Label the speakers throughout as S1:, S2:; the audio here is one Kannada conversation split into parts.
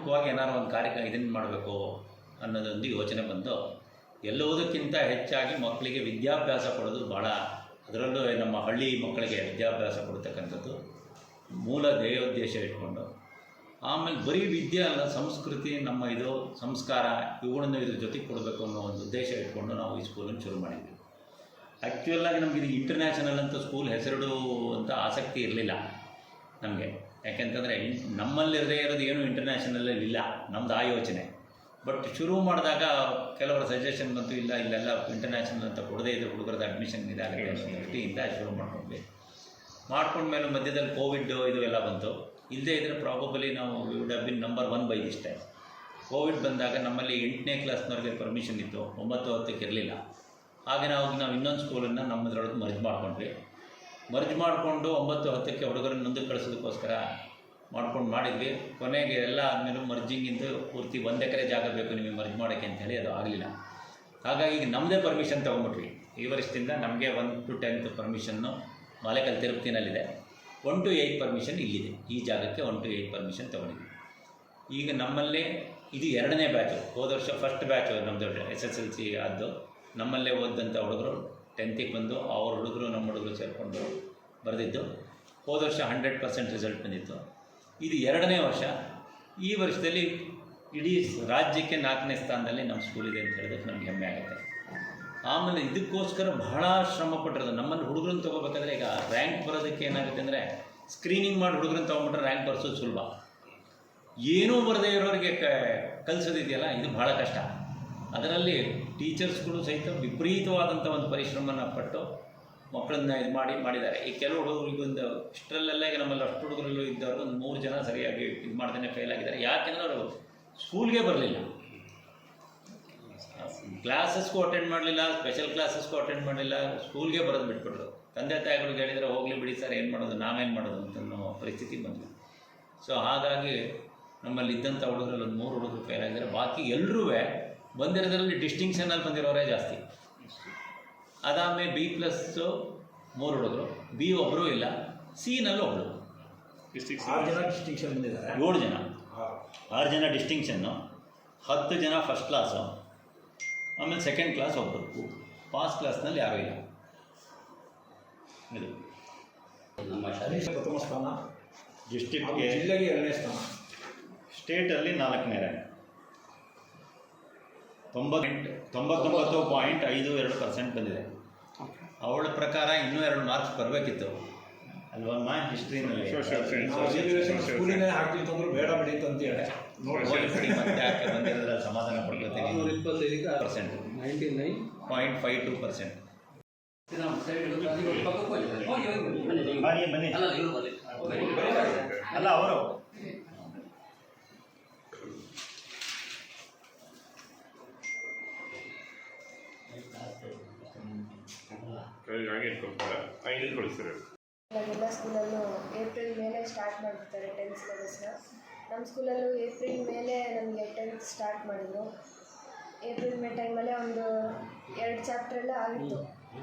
S1: ಉಪಯುಕ್ತವಾಗಿ ಏನಾರು ಒಂದು ಇದನ್ನು ಮಾಡಬೇಕು ಅನ್ನೋದೊಂದು ಯೋಚನೆ ಬಂದು ಎಲ್ಲವುದಕ್ಕಿಂತ ಹೆಚ್ಚಾಗಿ ಮಕ್ಕಳಿಗೆ ವಿದ್ಯಾಭ್ಯಾಸ ಕೊಡೋದು ಭಾಳ, ಅದರಲ್ಲೂ ನಮ್ಮ ಹಳ್ಳಿ ಮಕ್ಕಳಿಗೆ ವಿದ್ಯಾಭ್ಯಾಸ ಕೊಡ್ತಕ್ಕಂಥದ್ದು ಮೂಲ ಧ್ಯೇಯೋದ್ದೇಶ ಇಟ್ಕೊಂಡು, ಆಮೇಲೆ ಬರೀ ವಿದ್ಯೆ ಅಲ್ಲ, ಸಂಸ್ಕೃತಿ, ನಮ್ಮ ಇದು ಸಂಸ್ಕಾರ ಇವುಗಳನ್ನು ಇದ್ರ ಜೊತೆಗೆ ಕೊಡಬೇಕು ಅನ್ನೋ ಒಂದು ಉದ್ದೇಶ ಇಟ್ಕೊಂಡು ನಾವು ಈ ಸ್ಕೂಲನ್ನು ಶುರು ಮಾಡಿದ್ವಿ. ಆ್ಯಕ್ಚುಯಲ್ಲಾಗಿ ನಮಗೆ ಇದು ಇಂಟರ್ನ್ಯಾಷನಲ್ ಅಂತ ಸ್ಕೂಲ್ ಹೆಸರಿಡು ಅಂತ ಆಸಕ್ತಿ ಇರಲಿಲ್ಲ ನಮಗೆ. ಯಾಕೆಂತಂದರೆ ನಮ್ಮಲ್ಲಿರದೇ ಇರೋದು ಏನು ಇಂಟರ್ನ್ಯಾಷನಲಲ್ಲಿ ಇಲ್ಲ, ನಮ್ಮದು ಆ ಯೋಚನೆ. ಬಟ್ ಶುರು ಮಾಡಿದಾಗ ಕೆಲವರ ಸಜೆಷನ್ ಬಂತು, ಇಲ್ಲೆಲ್ಲ ಇಂಟರ್ನ್ಯಾಷನಲ್ ಅಂತ ಕೊಡದೇ ಇದ್ದರೆ ಹುಡುಗರದ ಅಡ್ಮಿಷನ್ ಇದಾಗುತ್ತೆ ಅನ್ನೋ ದೃಷ್ಟಿಯಿಂದ ಶುರು ಮಾಡ್ಕೊಂಡ್ಮೇಲೆ ಮಧ್ಯದಲ್ಲಿ ಕೋವಿಡ್ ಇದು ಎಲ್ಲ ಬಂತು. ಇಲ್ಲದೇ ಇದ್ದರೆ ಪ್ರಾಬಬಲಿ ನಾವು would have been number 1 by this time. Covid ಬಂದಾಗ ನಮ್ಮಲ್ಲಿ 8ನೇ ಕ್ಲಾಸ್ನವ್ರಿಗೆ ಪರ್ಮಿಷನ್ ಇತ್ತು, 9-10 ಇರಲಿಲ್ಲ. ಹಾಗೆ ನಾವು ಇನ್ನೊಂದು ಸ್ಕೂಲನ್ನು ನಮ್ಮದ್ರೊಳಗೆ ಮರ್ಜ್ ಮಾಡಿಕೊಂಡು 9-10 ಹುಡುಗರನ್ನು ಮುಂದಕ್ಕೆ ಕಳಿಸೋದಕ್ಕೋಸ್ಕರ ಮಾಡಿದ್ವಿ. ಕೊನೆಗೆ ಎಲ್ಲ ಆದಮೇಲೆ ಮರ್ಜಿಂಗಿಂದು ಪೂರ್ತಿ 1 ಎಕರೆ ಜಾಗ ಬೇಕು ನಿಮಗೆ ಮರ್ಜ್ ಮಾಡೋಕ್ಕೆ ಅಂತೇಳಿ ಅದು ಆಗಲಿಲ್ಲ. ಹಾಗಾಗಿ ಈಗ ನಮ್ಮದೇ ಪರ್ಮಿಷನ್ ತೊಗೊಂಬಿಟ್ವಿ. ಈ ವರ್ಷದಿಂದ ನಮಗೆ 1 to 10th ಪರ್ಮಿಷನ್ನು ಮಾಲೇಕಲ್ ತಿರುಪತಿನಲ್ಲಿದೆ, 1 to 8 ಪರ್ಮಿಷನ್ ಇಲ್ಲಿದೆ. ಈ ಜಾಗಕ್ಕೆ 1 to 8 ಪರ್ಮಿಷನ್ ತೊಗೊಂಡಿದ್ವಿ. ಈಗ ನಮ್ಮಲ್ಲೇ ಇದು 2ನೇ ಬ್ಯಾಚು. ಹೋದ ವರ್ಷ ಫಸ್ಟ್ ಬ್ಯಾಚು ನಮ್ಮದು SSLC ಆದ್ದು, ನಮ್ಮಲ್ಲೇ ಓದಂಥ ಹುಡುಗರು 10th ಬಂದು ಅವ್ರ ಹುಡುಗರು ನಮ್ಮ ಹುಡುಗರು ಸೇರಿಕೊಂಡು ಬರೆದಿದ್ದು. ಹೋದ ವರ್ಷ 100% ರಿಸಲ್ಟ್ ಬಂದಿತ್ತು. ಇದು 2ನೇ ವರ್ಷ. ಈ ವರ್ಷದಲ್ಲಿ ಇಡೀ ರಾಜ್ಯಕ್ಕೆ 4ನೇ ಸ್ಥಾನದಲ್ಲಿ ನಮ್ಮ ಸ್ಕೂಲ್ ಇದೆ ಅಂತ ಹೇಳಿದ್ರೆ ನಮ್ಗೆ ಹೆಮ್ಮೆ ಆಗುತ್ತೆ. ಆಮೇಲೆ ಇದಕ್ಕೋಸ್ಕರ ಬಹಳ ಶ್ರಮ ಪಟ್ಟಿರೋದು. ನಮ್ಮಲ್ಲಿ ಹುಡುಗರನ್ನು ತೊಗೋಬೇಕಾದ್ರೆ ಈಗ ರ್ಯಾಂಕ್ ಬರೋದಕ್ಕೆ ಏನಾಗುತ್ತೆ ಅಂದರೆ, ಸ್ಕ್ರೀನಿಂಗ್ ಮಾಡಿ ಹುಡುಗರನ್ನು ತೊಗೊಂಡ್ಬಿಟ್ರೆ ರ್ಯಾಂಕ್ ಬರ್ಸೋದು ಸುಲಭ. ಏನೂ ಬರದೇ ಇರೋರಿಗೆ ಕಲಿಸೋದಿದೆಯಲ್ಲ, ಇದು ಭಾಳ ಕಷ್ಟ. ಅದರಲ್ಲಿ ಟೀಚರ್ಸ್ಗಳು ಸಹಿತ ವಿಪರೀತವಾದಂಥ ಒಂದು ಪರಿಶ್ರಮನ ಪಟ್ಟು ಮಕ್ಕಳನ್ನ ಇದು ಮಾಡಿದ್ದಾರೆ. ಈ ಕೆಲವು ಹುಡುಗರಿಗೊಂದು ಇಷ್ಟರಲ್ಲೆಲ್ಲ ಈಗ ನಮ್ಮಲ್ಲಿ ಅಷ್ಟು ಹುಡುಗರಲ್ಲೂ ಇದ್ದವರು ಒಂದು 3 ಜನ ಸರಿಯಾಗಿ ಇದು ಮಾಡ್ದೇ ಫೇಲ್ ಆಗಿದ್ದಾರೆ. ಯಾಕೆಂದರೆ ಅವರು ಸ್ಕೂಲ್ಗೆ ಬರಲಿಲ್ಲ, ಕ್ಲಾಸಸ್ಗೂ ಅಟೆಂಡ್ ಮಾಡಲಿಲ್ಲ, ಸ್ಪೆಷಲ್ ಕ್ಲಾಸಸ್ಗೂ ಅಟೆಂಡ್ ಮಾಡಲಿಲ್ಲ, ಸ್ಕೂಲ್ಗೆ ಬರೋದು ಬಿಟ್ಬಿಟ್ರು. ತಂದೆ ತಾಯಿಗಳಿಗೆ ಹೇಳಿದರೆ ಹೋಗಲಿ ಬಿಡಿ ಸರ್, ಏನು ಮಾಡೋದು, ನಾವೇನು ಮಾಡೋದು ಅಂತನ್ನೋ ಪರಿಸ್ಥಿತಿ ಬಂತು. ಸೊ ಹಾಗಾಗಿ ನಮ್ಮಲ್ಲಿ ಇದ್ದಂಥ ಹುಡುಗರಲ್ಲಿ ಒಂದು 3 ಹುಡುಗರು ಫೇಲ್ ಆಗಿದ್ದಾರೆ. ಬಾಕಿ ಎಲ್ಲರೂ ಬಂದಿರೋದ್ರಲ್ಲಿ ಡಿಸ್ಟಿಂಕ್ಷನಲ್ಲಿ ಬಂದಿರೋರೇ ಜಾಸ್ತಿ. ಅದಾದಮೇಲೆ B+ 3 ಹುಡುಗರು, B ಒಬ್ಬರೂ ಇಲ್ಲ, C-ನಲ್ಲಿ ಒಬ್ಬರು.
S2: 6 ಜನ ಡಿಸ್ಟಿಂಕ್ಷನ್ ಬಂದಿದ್ದಾರೆ.
S1: 7 ಜನ, 6 ಜನ ಡಿಸ್ಟಿಂಕ್ಷನ್ನು, 10 ಜನ ಫಸ್ಟ್ ಕ್ಲಾಸು, ಆಮೇಲೆ ಸೆಕೆಂಡ್ ಕ್ಲಾಸ್ ಒಬ್ಬರು. ಫಸ್ಟ್ ಕ್ಲಾಸ್ನಲ್ಲಿ ಯಾರೂ ಇಲ್ಲ. ಇದು
S2: ನಮ್ಮ ಶಾಲೆ ಪ್ರಥಮ ಸ್ಥಾನ,
S1: ಡಿಸ್ಟ್ರಿಕ್ಟ್ಗೆ
S2: ಜಿಲ್ಲೆಗೆ 2ನೇ ಸ್ಥಾನ,
S1: ಸ್ಟೇಟಲ್ಲಿ 4ನೇ ರ್ಯಾಂಕ್. 99.52% ಬಂದಿದೆ. ಅವಳ ಪ್ರಕಾರ ಇನ್ನೂ 2 ಮಾರ್ಕ್ಸ್ ಬರಬೇಕಿತ್ತು ಅಲ್ವಮ್ಮ ಹಿಸ್ಟ್ರಿನಲ್ಲಿ.
S2: ಸ್ಕೂಲಿನೇ ಹಾಕ್ತೀವಿ ತಂದ್ರು ಬೇಡ ಬಿಡಿ ಅಂತ ಹೇಳಿ
S1: ಮತ್ತೆ ಯಾಕೆ ಬಂದಿರೋದ್ರ ಸಮಾಧಾನ ಪಡ್ಕೊತೀನಿ.
S3: 225%
S1: 99.52%. ಬನ್ನಿ ಅಲ್ಲ ಅವರು
S4: ಎಲ್ಲ ಸ್ಕೂಲಲ್ಲೂ ಏಪ್ರಿಲ್ ಮೇಲೆ ಸ್ಟಾರ್ಟ್ ಮಾಡಿರ್ತಾರೆ 10th ಸಿಲೆಬಸ್ನ. ನಮ್ಮ ಸ್ಕೂಲಲ್ಲೂ ಏಪ್ರಿಲ್ ಮೇಲೆ ನಮಗೆ 10th ಸ್ಟಾರ್ಟ್ ಮಾಡಿದರು. ಏಪ್ರಿಲ್ ಮೇ ಟೈಮಲ್ಲೇ ಒಂದು 2 ಚಾಪ್ಟ್ರೆಲ್ಲ ಆಗಿತ್ತು.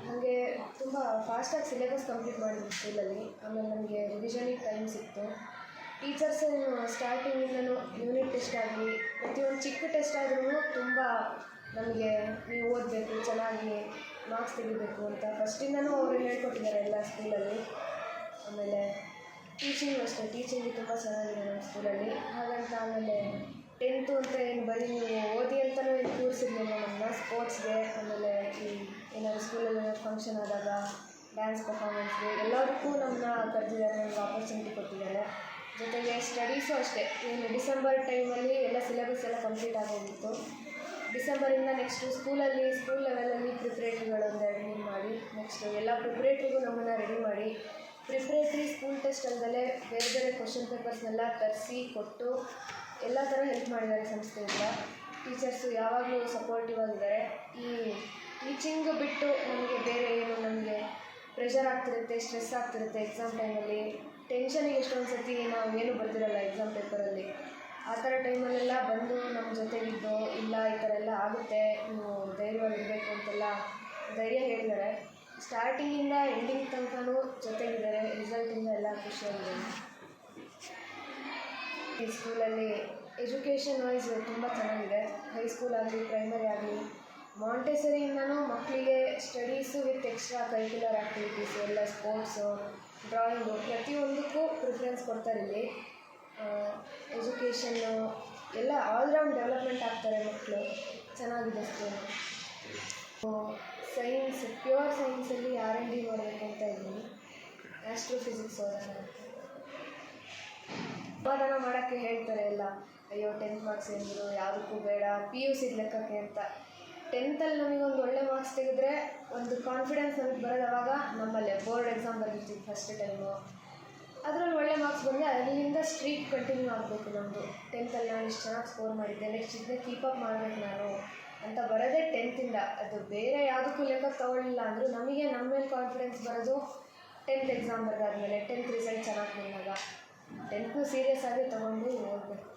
S4: ಹಾಗೆ ತುಂಬ ಫಾಸ್ಟಾಗಿ ಸಿಲೆಬಸ್ ಕಂಪ್ಲೀಟ್ ಮಾಡಿದ್ರು ಸ್ಕೂಲಲ್ಲಿ. ಆಮೇಲೆ ನಮಗೆ ರಿವಿಷನಿಗೆ ಟೈಮ್ ಸಿಕ್ತು. ಟೀಚರ್ಸ್ ಸ್ಟಾರ್ಟಿಂಗಿಂದನೂ ಯೂನಿಟ್ ಟೆಸ್ಟ್ ಆಗಲಿ, ಪ್ರತಿಯೊಂದು ಚಿಕ್ಕ ಟೆಸ್ಟ್ ಆದ್ರೂ ತುಂಬ ನಮಗೆ ನೀವು ಓದಬೇಕು, ಚೆನ್ನಾಗಿ ಮಾರ್ಕ್ಸ್ ತೆಗಿಬೇಕು ಅಂತ ಫಸ್ಟಿಂದನೂ ಅವರು ಹೇಳ್ಕೊಟ್ಟಿದ್ದಾರೆ ಎಲ್ಲ ಸ್ಕೂಲಲ್ಲಿ. ಆಮೇಲೆ ಟೀಚಿಂಗು ಅಷ್ಟೇ, ಟೀಚಿಂಗು ತುಂಬ ಚೆನ್ನಾಗಿದೆ ನಮ್ಮ ಸ್ಕೂಲಲ್ಲಿ. ಹಾಗಂತ ಆಮೇಲೆ 10th ಅಂತ ಏನು ಬರೀ ನೀವು ಓದಿ ಅಂತಲೂ ಏನು ಕೂರಿಸಿರ್ಲಿಲ್ಲ ನಮ್ಮನ್ನ ಸ್ಪೋರ್ಟ್ಸ್ಗೆ. ಆಮೇಲೆ ಈ ಏನಾದರೂ ಸ್ಕೂಲಲ್ಲಿ ಫಂಕ್ಷನ್ ಆದಾಗ ಡ್ಯಾನ್ಸ್ ಪರ್ಫಾರ್ಮೆನ್ಸ್ಗೆ ಎಲ್ಲದಕ್ಕೂ ನಮ್ಮನ್ನ ಕರೆದಿದ್ದಾರೆ, ನಮ್ಗೆ ಆಪರ್ಚುನಿಟಿ ಕೊಟ್ಟಿದ್ದಾರೆ. ಜೊತೆಗೆ ಸ್ಟಡೀಸು ಅಷ್ಟೇ, ಏನು ಡಿಸೆಂಬರ್ ಟೈಮಲ್ಲಿ ಎಲ್ಲ ಸಿಲೆಬಸ್ ಎಲ್ಲ ಕಂಪ್ಲೀಟ್ ಆಗೋಗಿತ್ತು. ಡಿಸೆಂಬರಿಂದ ನೆಕ್ಸ್ಟು ಸ್ಕೂಲ್ ಲೆವೆಲಲ್ಲಿ ಪ್ರಿಪ್ರೇಟ್ರಿಗಳೊಂದು ರೆಡಿ ಮಾಡಿ, ನೆಕ್ಸ್ಟು ಎಲ್ಲ ಪ್ರಿಪ್ರೇಟ್ರಿಗೂ ನಮ್ಮನ್ನು ರೆಡಿ ಮಾಡಿ, ಪ್ರಿಪ್ರೇಟ್ರಿ ಸ್ಕೂಲ್ ಟೆಸ್ಟ್ ಅಲ್ಲದೆ ಬೇರೆ ಕ್ವಶನ್ ಪೇಪರ್ಸ್ನೆಲ್ಲ ತರಿಸಿ ಕೊಟ್ಟು ಎಲ್ಲ ಥರ ಹೆಲ್ಪ್ ಮಾಡಿದ್ದಾರೆ ಸಂಸ್ಥೆಯಿಂದ. ಟೀಚರ್ಸು ಯಾವಾಗಲೂ ಸಪೋರ್ಟಿವ್ ಆಗಿದ್ದಾರೆ. ಈ ಟೀಚಿಂಗ್ ಬಿಟ್ಟು ನಮಗೆ ಬೇರೆ ಏನು ನಮಗೆ ಪ್ರೆಷರ್ ಆಗ್ತಿರುತ್ತೆ, ಸ್ಟ್ರೆಸ್ ಆಗ್ತಿರುತ್ತೆ ಎಕ್ಸಾಮ್ ಟೈಮಲ್ಲಿ. ಟೆನ್ಷನಿಗೆ ಎಷ್ಟೊಂದು ಸರ್ತಿ ನಾವು ಏನು ಬರ್ತಿರಲ್ಲ ಎಕ್ಸಾಮ್ ಪೇಪರಲ್ಲಿ. ಆ ಥರ ಟೈಮಲ್ಲೆಲ್ಲ ಬಂದು ನಮ್ಮ ಜೊತೆಗಿದ್ದು, ಇಲ್ಲ ಈ ಥರ ಎಲ್ಲ ಆಗುತ್ತೆ, ನೀವು ಧೈರ್ಯವಾಗಿರಬೇಕು ಅಂತೆಲ್ಲ ಧೈರ್ಯ ಹೇಳಿದ್ದಾರೆ. ಸ್ಟಾರ್ಟಿಂಗಿಂದ ಎಂಡಿಂಗ್ ತನಕನೂ ಜೊತೆಗಿದ್ದಾರೆ. ರಿಸಲ್ಟಿಂದ ಎಲ್ಲ ಖುಷಿಯಾಗಿದೆ. ಈ ಸ್ಕೂಲಲ್ಲಿ ಎಜುಕೇಷನ್ ಎಜುಕೇಷನ್ ವೈಸ್ ತುಂಬ ಚೆನ್ನಾಗಿದೆ. ಹೈಸ್ಕೂಲ್ ಆಗಲಿ ಪ್ರೈಮರಿ ಆಗಲಿ ಮಾಂಟೆಸರಿಯಿಂದನೂ ಮಕ್ಕಳಿಗೆ studies with extra curricular activities ಎಲ್ಲ ಸ್ಪೋರ್ಟ್ಸು ಡ್ರಾಯಿಂಗು ಪ್ರತಿಯೊಂದಕ್ಕೂ ಪ್ರಿಫರೆನ್ಸ್ ಕೊಡ್ತಾರೆ ಇಲ್ಲಿ. ಎಜುಕೇಷನ್ನು ಎಲ್ಲ ಆಲ್ರೌಂಡ್ ಡೆವಲಪ್ಮೆಂಟ್ ಆಗ್ತಾರೆ ಮಕ್ಕಳು. ಚೆನ್ನಾಗಿದೆ ಸ್ಕೂಲು. ಸೈನ್ಸ್ ಪ್ಯೂರ್ ಸೈನ್ಸಲ್ಲಿ R&D ಮಾಡಬೇಕು ಅಂತ ಇದ್ದೀನಿ. ಆಸ್ಟ್ರೋಫಿಸಿಕ್ಸ್ ಓದೋಣ ಅಂತ. ಸಮಾಧಾನ ಮಾಡೋಕ್ಕೆ ಹೇಳ್ತಾರೆ ಎಲ್ಲ, ಅಯ್ಯೋ 10th ಮಾರ್ಕ್ಸ್ ಏನಿದ್ರು ಯಾವುದಕ್ಕೂ ಬೇಡ, PUC ಲೆಕ್ಕಕ್ಕೆ ಅಂತ. 10th ನಮಗೊಂದು ಒಳ್ಳೆ ಮಾರ್ಕ್ಸ್ ತೆಗೆದ್ರೆ ಒಂದು ಕಾನ್ಫಿಡೆನ್ಸ್ ನಮಗೆ ಬರೋದು ಅವಾಗ. ನಮ್ಮಲ್ಲೇ ಬೋರ್ಡ್ ಎಕ್ಸಾಮ್ ಬರೀತೀವಿ ಫಸ್ಟ್ ಟೈಮು, ಅದರಲ್ಲಿ ಒಳ್ಳೆ ಮಾರ್ಕ್ಸ್ ಬಂದರೆ ಅಲ್ಲಿಂದ ಸ್ಟ್ರೀಕ್ ಕಂಟಿನ್ಯೂ ಆಗಬೇಕು ನಮ್ಮದು. 10th ನಾನು ಇಷ್ಟು ಚೆನ್ನಾಗಿ ಸ್ಕೋರ್ ಮಾಡಿದ್ದೆ, ನೆಕ್ಸ್ಟ್ ಇದನ್ನೇ ಕೀಪಪ್ ಮಾಡಬೇಕು ನಾನು ಅಂತ ಬರೋದೇ 10th. ಅದು ಬೇರೆ ಯಾವುದಕ್ಕೂ ಲೆಕ್ಕಕ್ಕೆ ತಗೊಳ್ಳಿಲ್ಲ ಅಂದರೂ ನಮಗೆ ನಮ್ಮ ಮೇಲೆ ಕಾನ್ಫಿಡೆನ್ಸ್ ಬರೋದು 10th ಎಕ್ಸಾಮ್ ಬರೆದಾದ್ಮೇಲೆ, 10th ರಿಸಲ್ಟ್ ಚೆನ್ನಾಗಿ ಬಂದಾಗ. 10th ಸೀರಿಯಸ್ ಆಗಿ ತೊಗೊಂಡು ಓದಬೇಕು.